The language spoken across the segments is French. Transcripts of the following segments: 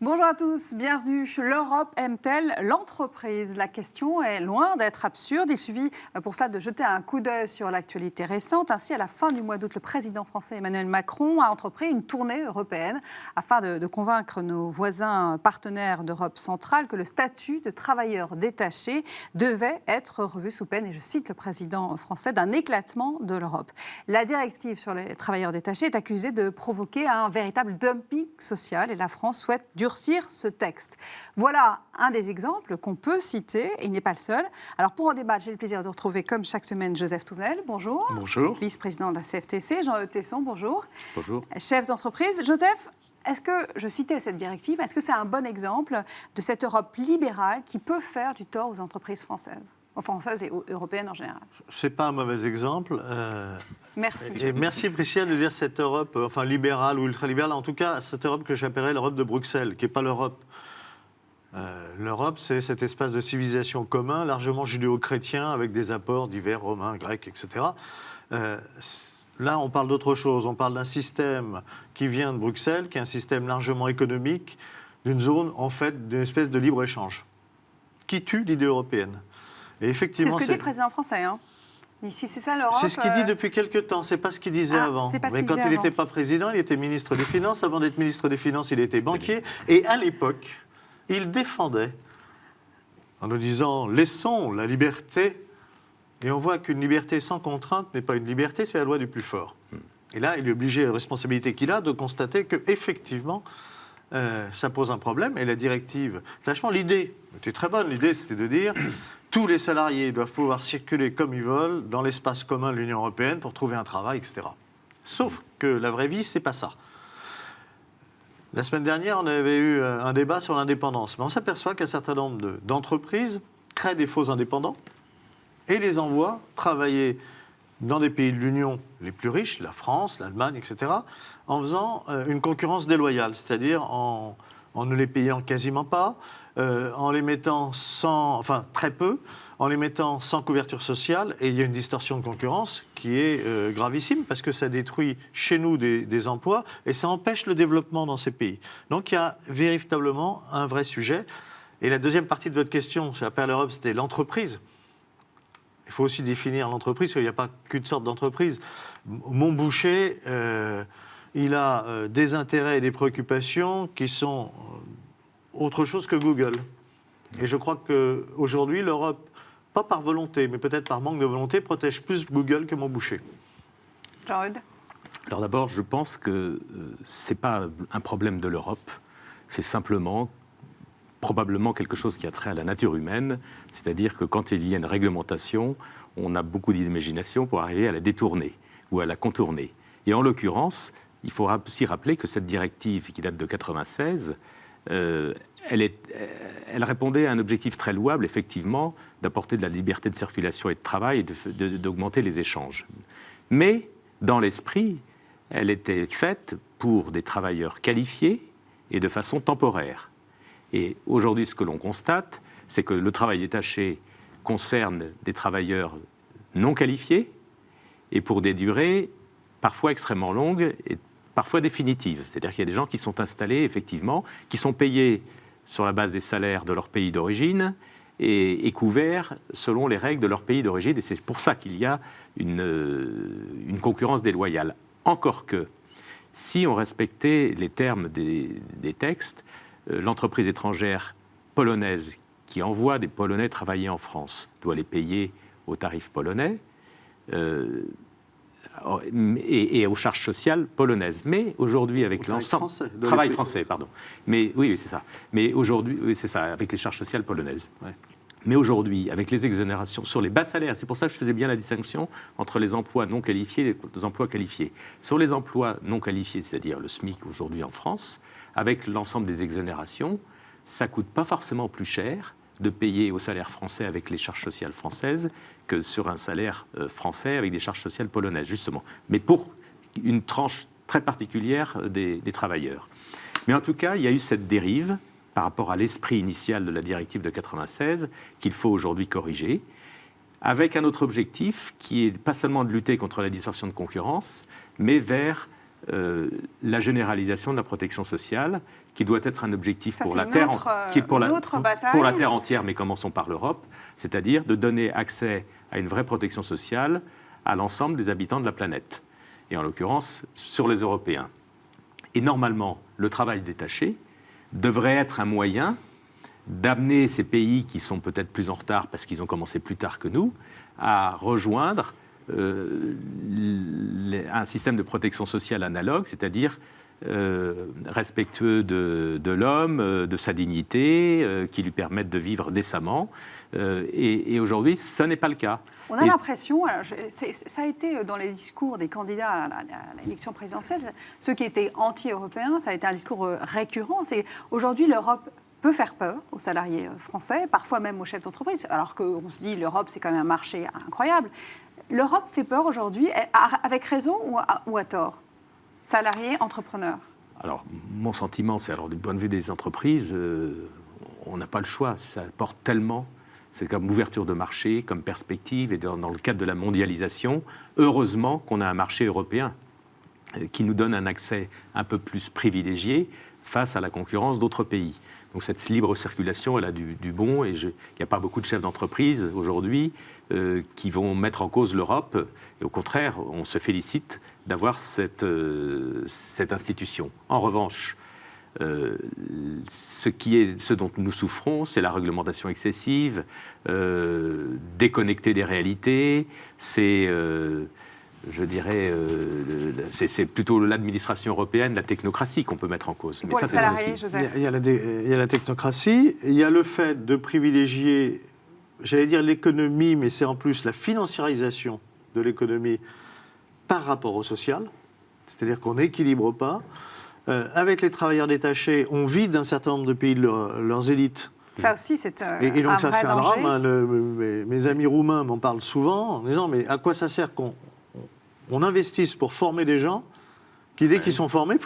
Bonjour à tous, bienvenue. L'Europe aime-t-elle l'entreprise? La question est loin d'être absurde. Il suffit pour cela de jeter un coup d'œil sur l'actualité récente. Ainsi, à la fin du mois d'août, le président français Emmanuel Macron a entrepris une tournée européenne afin de convaincre nos voisins partenaires d'Europe centrale que le statut de travailleur détaché devait être revu sous peine, et je cite le président français, d'un éclatement de l'Europe. La directive sur les travailleurs détachés est accusée de provoquer un véritable dumping social et la France souhaite durcir ce texte. Voilà un des exemples qu'on peut citer, et il n'est pas le seul. Alors pour en débattre, j'ai le plaisir de retrouver comme chaque semaine Joseph Touvenel, bonjour. Bonjour. Vice-président de la CFTC, Jean-Eudes Tesson, bonjour. Bonjour. Chef d'entreprise. Joseph, est-ce que, je citais cette directive, est-ce que c'est un bon exemple de cette Europe libérale qui peut faire du tort aux entreprises françaises et européennes en général? Ce n'est pas un mauvais exemple. Merci. Et merci Priscilla de dire cette Europe, libérale ou ultralibérale, en tout cas cette Europe que j'appellerais l'Europe de Bruxelles, qui n'est pas l'Europe. L'Europe, c'est cet espace de civilisation commun, largement judéo-chrétien, avec des apports divers, romains, grecs, etc. Là, on parle d'autre chose. On parle d'un système qui vient de Bruxelles, qui est un système largement économique, d'une zone, en fait, d'une espèce de libre-échange, qui tue l'idée européenne. Et effectivement, c'est ce que dit le président français, hein. Ici, c'est ça l'Europe. C'est ce qu'il dit depuis quelques temps, c'est pas ce qu'il disait avant. Mais quand il n'était pas président, il était ministre des Finances. Avant d'être ministre des Finances, il était banquier. Et à l'époque, il défendait, en nous disant « laissons la liberté ». Et on voit qu'une liberté sans contrainte n'est pas une liberté, c'est la loi du plus fort. Et là, il est obligé, la responsabilité qu'il a, de constater qu'effectivement, ça pose un problème. Et la directive, sachant l'idée, était très bonne, l'idée c'était de dire tous les salariés doivent pouvoir circuler comme ils veulent dans l'espace commun de l'Union européenne pour trouver un travail, etc. Sauf que la vraie vie, c'est pas ça. La semaine dernière, on avait eu un débat sur l'indépendance. Mais on s'aperçoit qu'un certain nombre d'entreprises créent des faux indépendants et les envoient travailler dans des pays de l'Union les plus riches, la France, l'Allemagne, etc., en faisant une concurrence déloyale, c'est-à-dire en ne les payant quasiment pas, en les mettant très peu, en les mettant sans couverture sociale, et il y a une distorsion de concurrence qui est gravissime, parce que ça détruit chez nous des emplois, et ça empêche le développement dans ces pays. Donc il y a véritablement un vrai sujet. Et la deuxième partie de votre question, sur la perle Europe, c'était l'entreprise. Il faut aussi définir l'entreprise, parce qu'il n'y a pas qu'une sorte d'entreprise. Mon boucher, il a des intérêts et des préoccupations qui sont autre chose que Google. Et je crois qu'aujourd'hui, l'Europe, pas par volonté, mais peut-être par manque de volonté, protège plus Google que mon boucher. Jean-Eudes. Alors d'abord, je pense que ce n'est pas un problème de l'Europe, c'est simplement probablement quelque chose qui a trait à la nature humaine, c'est-à-dire que quand il y a une réglementation, on a beaucoup d'imagination pour arriver à la détourner ou à la contourner. Et en l'occurrence, il faut aussi rappeler que cette directive qui date de 1996, elle répondait à un objectif très louable, effectivement, d'apporter de la liberté de circulation et de travail et d'augmenter les échanges. Mais, dans l'esprit, elle était faite pour des travailleurs qualifiés et de façon temporaire. Et aujourd'hui, ce que l'on constate, c'est que le travail détaché concerne des travailleurs non qualifiés et pour des durées parfois extrêmement longues et parfois définitives. C'est-à-dire qu'il y a des gens qui sont installés, effectivement, qui sont payés sur la base des salaires de leur pays d'origine et couverts selon les règles de leur pays d'origine. Et c'est pour ça qu'il y a une concurrence déloyale. Encore que, si on respectait les termes des textes, l'entreprise étrangère polonaise qui envoie des Polonais travailler en France doit les payer au tarif polonais et aux charges sociales polonaises. Mais aujourd'hui, avec l'ensemble... Travail français, pardon. Mais oui, c'est ça. Mais aujourd'hui, oui, c'est ça, avec les charges sociales polonaises. Ouais. Mais aujourd'hui, avec les exonérations sur les bas salaires, c'est pour ça que je faisais bien la distinction entre les emplois non qualifiés et les emplois qualifiés. Sur les emplois non qualifiés, c'est-à-dire le SMIC aujourd'hui en France, avec l'ensemble des exonérations, ça ne coûte pas forcément plus cher de payer au salaire français avec les charges sociales françaises que sur un salaire français avec des charges sociales polonaises, justement. Mais pour une tranche très particulière des travailleurs. Mais en tout cas, il y a eu cette dérive par rapport à l'esprit initial de la directive de 1996 qu'il faut aujourd'hui corriger, avec un autre objectif qui est pas seulement de lutter contre la distorsion de concurrence, mais vers la généralisation de la protection sociale, qui doit être un objectif ça, pour la Terre, pour la Terre entière, mais commençons par l'Europe, c'est-à-dire de donner accès à une vraie protection sociale à l'ensemble des habitants de la planète, et en l'occurrence sur les Européens. Et normalement, le travail détaché devrait être un moyen d'amener ces pays qui sont peut-être plus en retard parce qu'ils ont commencé plus tard que nous, à rejoindre un système de protection sociale analogue, c'est-à-dire respectueux de l'homme, de sa dignité, qui lui permettent de vivre décemment. Et aujourd'hui, ça n'est pas le cas. On a l'impression, ça a été dans les discours des candidats à l'élection présidentielle, ceux qui étaient anti-européens, ça a été un discours récurrent. C'est aujourd'hui l'Europe peut faire peur aux salariés français, parfois même aux chefs d'entreprise, alors qu'on se dit l'Europe c'est quand même un marché incroyable. L'Europe fait peur aujourd'hui, avec raison ou à tort? Salariés, entrepreneurs. Alors, mon sentiment, c'est alors du point de vue des entreprises, on n'a pas le choix. Ça apporte tellement, c'est comme ouverture de marché, comme perspective, et dans le cadre de la mondialisation, heureusement qu'on a un marché européen qui nous donne un accès un peu plus privilégié face à la concurrence d'autres pays. Donc cette libre circulation, elle a du bon, et il n'y a pas beaucoup de chefs d'entreprise aujourd'hui qui vont mettre en cause l'Europe. Et au contraire, on se félicite d'avoir cette institution. En revanche, ce dont nous souffrons, c'est la réglementation excessive, déconnectée des réalités, c'est... je dirais, c'est plutôt l'administration européenne, la technocratie qu'on peut mettre en cause. Mais pour les salariés, Joseph. Il y a la technocratie, il y a le fait de privilégier, j'allais dire l'économie, mais c'est en plus la financiarisation de l'économie par rapport au social, c'est-à-dire qu'on n'équilibre pas. Avec les travailleurs détachés, on vide un certain nombre de pays de leurs élites. Ça aussi, c'est et donc un ça, vrai c'est un danger. drame. Mes amis roumains m'en parlent souvent en disant, mais à quoi ça sert qu'on investisse pour former des gens qui, dès qu'ils sont formés,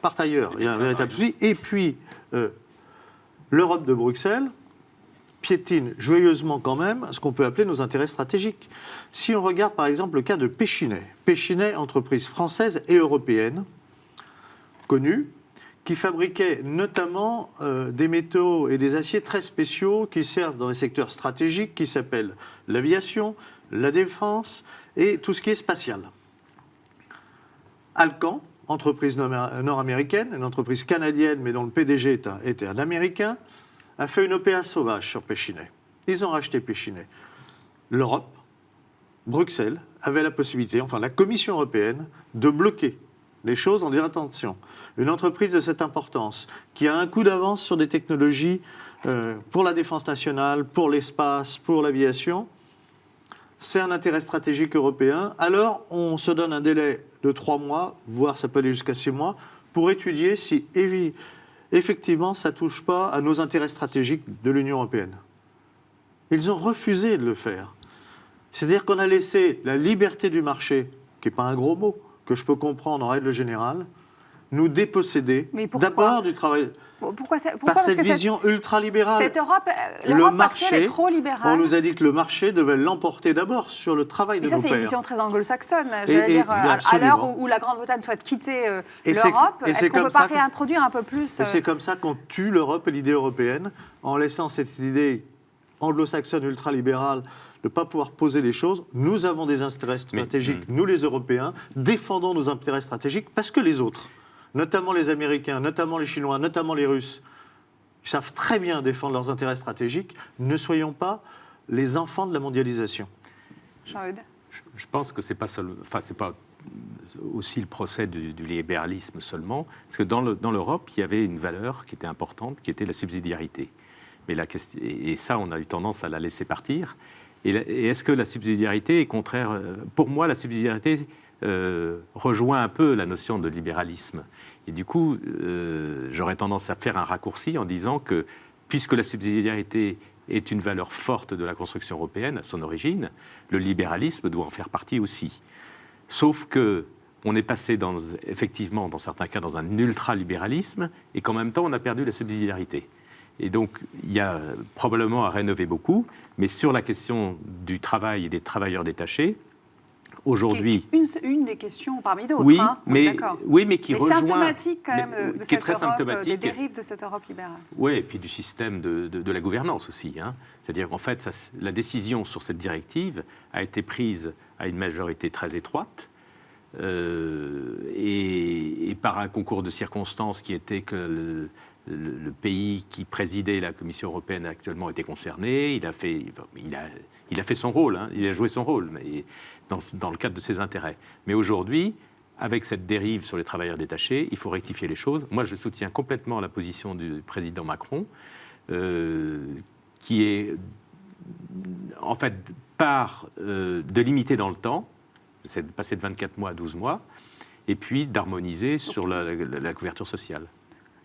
partent ailleurs. Il y a un véritable souci. Et puis, l'Europe de Bruxelles piétine joyeusement quand même ce qu'on peut appeler nos intérêts stratégiques. Si on regarde par exemple le cas de Péchinet, entreprise française et européenne, connue, qui fabriquait notamment des métaux et des aciers très spéciaux qui servent dans les secteurs stratégiques qui s'appellent l'aviation, la défense et tout ce qui est spatial. Alcan, entreprise nord-américaine, une entreprise canadienne, mais dont le PDG était un Américain, a fait une OPA sauvage sur Péchinet. Ils ont racheté Péchinet. L'Europe, Bruxelles, avait la possibilité, enfin la Commission européenne, de bloquer les choses en disant attention, une entreprise de cette importance, qui a un coup d'avance sur des technologies pour la défense nationale, pour l'espace, pour l'aviation, c'est un intérêt stratégique européen. Alors, on se donne un délai de 3 mois, voire ça peut aller jusqu'à 6 mois, pour étudier si, effectivement, ça ne touche pas à nos intérêts stratégiques de l'Union européenne. Ils ont refusé de le faire. C'est-à-dire qu'on a laissé la liberté du marché, qui n'est pas un gros mot, que je peux comprendre en règle générale, nous déposséder d'abord du travail... Pourquoi par cette vision ultralibérale. Cette Europe, l'Europe actuelle est trop libérale. On nous a dit que le marché devait l'emporter d'abord sur le travail de nos pères. Ça, c'est une vision très anglo-saxonne. À l'heure où la Grande-Bretagne souhaite quitter l'Europe, est-ce qu'on ne peut pas réintroduire un peu plus Et c'est comme ça qu'on tue l'Europe et l'idée européenne, en laissant cette idée anglo-saxonne ultralibérale de ne pas pouvoir poser les choses. Nous avons des intérêts stratégiques, nous les Européens, défendons nos intérêts stratégiques parce que les autres, notamment les Américains, notamment les Chinois, notamment les Russes, ils savent très bien défendre leurs intérêts stratégiques. Ne soyons pas les enfants de la mondialisation. Jean-Eudes. Je pense que c'est pas aussi le procès du libéralisme seulement, parce que dans l'Europe, il y avait une valeur qui était importante, qui était la subsidiarité. Et ça, on a eu tendance à la laisser partir. Et est-ce que la subsidiarité est contraire? Pour moi, la subsidiarité rejoint un peu la notion de libéralisme. Et du coup, j'aurais tendance à faire un raccourci en disant que, puisque la subsidiarité est une valeur forte de la construction européenne à son origine, le libéralisme doit en faire partie aussi. Sauf que on est passé effectivement, dans certains cas, dans un ultralibéralisme, et qu'en même temps, on a perdu la subsidiarité. Et donc, il y a probablement à rénover beaucoup, mais sur la question du travail et des travailleurs détachés, Aujourd'hui, une des questions parmi d'autres. Oui, hein, mais qui rejoint... symptomatique quand même de qui est cette très Europe, symptomatique. des dérives de cette Europe libérale. Oui, et puis du système de la gouvernance aussi. Hein. C'est-à-dire qu'en fait, la décision sur cette directive a été prise à une majorité très étroite et par un concours de circonstances qui était que le pays qui présidait la Commission européenne actuellement était concerné. Il a fait son rôle, hein, il a joué son rôle, mais dans le cadre de ses intérêts. Mais aujourd'hui, avec cette dérive sur les travailleurs détachés, il faut rectifier les choses. Moi, je soutiens complètement la position du président Macron, qui est, en fait, de limiter dans le temps, c'est de passer de 24 mois à 12 mois, et puis d'harmoniser sur la couverture sociale.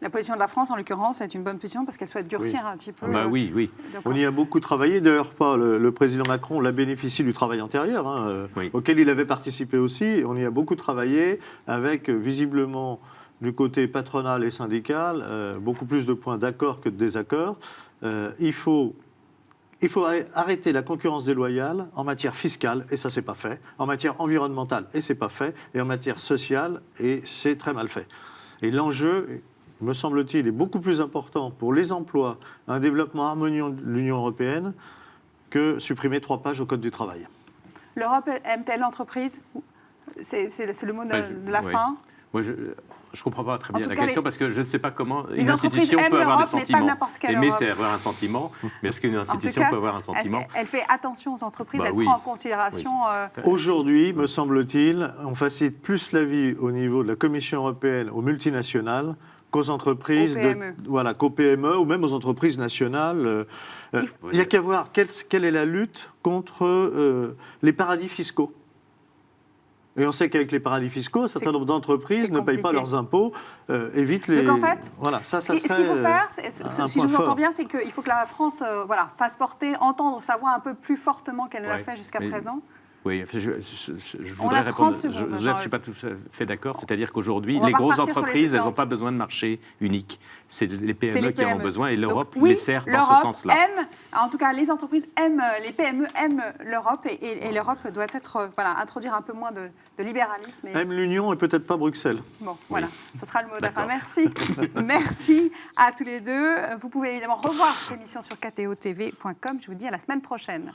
La position de la France, en l'occurrence, est une bonne position parce qu'elle souhaite durcir un petit peu. Oui. On y a beaucoup travaillé. D'ailleurs, le président Macron l'a bénéficié du travail antérieur, auquel il avait participé aussi. On y a beaucoup travaillé avec, visiblement, du côté patronal et syndical, beaucoup plus de points d'accord que de désaccord. Il faut arrêter la concurrence déloyale en matière fiscale, et ça, c'est pas fait. En matière environnementale, et c'est pas fait. Et en matière sociale, et c'est très mal fait. Et l'enjeu, me semble-t-il, est beaucoup plus important pour les emplois, un développement harmonieux de l'Union européenne, que supprimer 3 pages au Code du travail. L'Europe aime-t-elle l'entreprise ? C'est le mot de la fin. Moi, je ne comprends pas très bien la question parce que je ne sais pas comment une institution peut avoir des sentiments. Aimer, c'est avoir un sentiment, mais est-ce qu'une institution peut avoir un sentiment ? Elle fait attention aux entreprises, elle prend en considération... Aujourd'hui, me semble-t-il, on facilite plus la vie au niveau de la Commission européenne aux multinationales qu'aux entreprises, qu'aux PME ou même aux entreprises nationales. Il n'y a qu'à voir quelle est la lutte contre les paradis fiscaux. Et on sait qu'avec les paradis fiscaux, un certain nombre d'entreprises ne payent pas leurs impôts, évitent les... Donc en fait, voilà, ça ce qu'il faut faire, si je vous entends bien, c'est qu'il faut que la France fasse porter, entendre sa voix un peu plus fortement qu'elle ne l'a fait jusqu'à présent. Oui, je voudrais répondre. Je ne suis pas tout à fait d'accord. C'est-à-dire qu'aujourd'hui, les grosses entreprises, elles n'ont pas besoin de marché unique. C'est les PME qui en ont besoin et l'Europe les sert dans ce sens-là. En tout cas, les entreprises aiment, les PME aiment l'Europe et l'Europe doit introduire un peu moins de libéralisme. Aime l'Union et peut-être pas Bruxelles. Bon, voilà, ce sera le mot de la fin. Merci. Merci à tous les deux. Vous pouvez évidemment revoir cette émission sur ktotv.com. Je vous dis à la semaine prochaine.